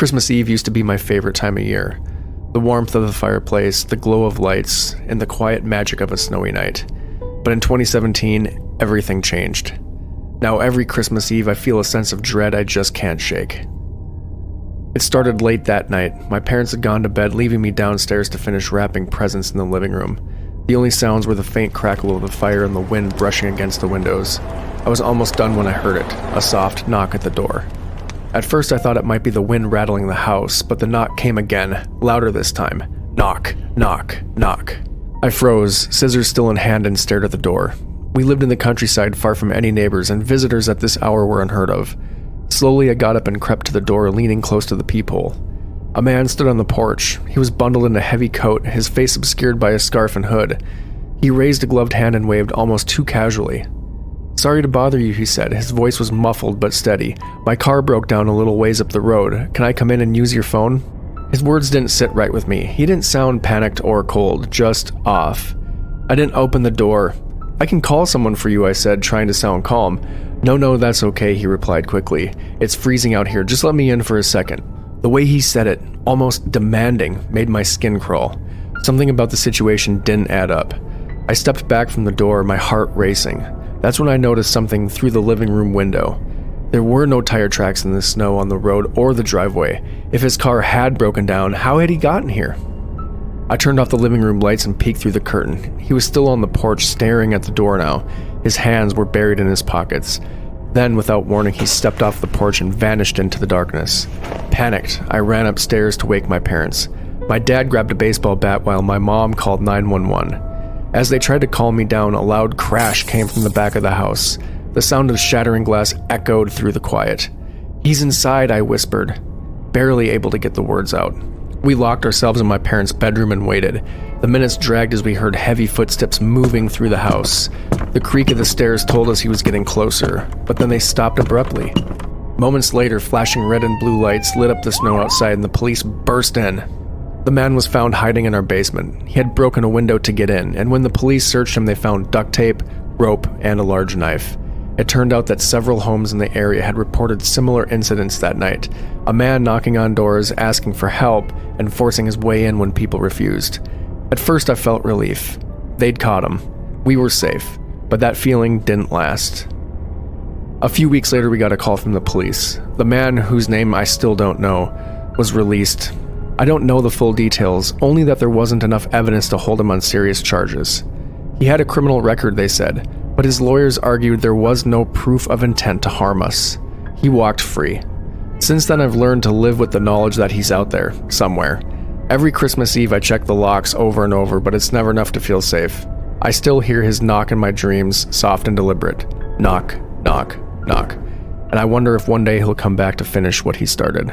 Christmas Eve used to be my favorite time of year. The warmth of the fireplace, the glow of lights, and the quiet magic of a snowy night. But in 2017, everything changed. Now every Christmas Eve I feel a sense of dread I just can't shake. It started late that night. My parents had gone to bed, leaving me downstairs to finish wrapping presents in the living room. The only sounds were the faint crackle of the fire and the wind brushing against the windows. I was almost done when I heard it, a soft knock at the door. At first I thought it might be the wind rattling the house, but the knock came again, louder this time. Knock, knock, knock. I froze, scissors still in hand, and stared at the door. We lived in the countryside far from any neighbors, and visitors at this hour were unheard of. Slowly I got up and crept to the door, leaning close to the peephole. A man stood on the porch. He was bundled in a heavy coat, his face obscured by a scarf and hood. He raised a gloved hand and waved almost too casually. "Sorry to bother you," he said. His voice was muffled but steady. "My car broke down a little ways up the road. Can I come in and use your phone?" His words didn't sit right with me. He didn't sound panicked or cold, just off. I didn't open the door. "I can call someone for you," I said, trying to sound calm. No, that's okay," he replied quickly. "It's freezing out here. Just let me in for a second." The way he said it, almost demanding, made my skin crawl. Something about the situation didn't add up. I stepped back from the door, my heart racing. That's when I noticed something through the living room window. There were no tire tracks in the snow on the road or the driveway. If his car had broken down, how had he gotten here? I turned off the living room lights and peeked through the curtain. He was still on the porch, staring at the door now. His hands were buried in his pockets. Then, without warning, he stepped off the porch and vanished into the darkness. Panicked, I ran upstairs to wake my parents. My dad grabbed a baseball bat while my mom called 911. As they tried to calm me down, a loud crash came from the back of the house. The sound of shattering glass echoed through the quiet. "He's inside," I whispered, barely able to get the words out. We locked ourselves in my parents' bedroom and waited. The minutes dragged as we heard heavy footsteps moving through the house. The creak of the stairs told us he was getting closer, but then they stopped abruptly. Moments later, flashing red and blue lights lit up the snow outside and the police burst in. The man was found hiding in our basement. He had broken a window to get in, and when the police searched him, they found duct tape, rope, and a large knife. It turned out that several homes in the area had reported similar incidents that night. A man knocking on doors, asking for help, and forcing his way in when people refused. At first I felt relief. They'd caught him. We were safe. But that feeling didn't last. A few weeks later we got a call from the police. The man, whose name I still don't know, was released. I don't know the full details, only that there wasn't enough evidence to hold him on serious charges. He had a criminal record, they said, but his lawyers argued there was no proof of intent to harm us. He walked free. Since then I've learned to live with the knowledge that he's out there, somewhere. Every Christmas Eve I check the locks over and over, but it's never enough to feel safe. I still hear his knock in my dreams, soft and deliberate. Knock, knock, knock. And I wonder if one day he'll come back to finish what he started.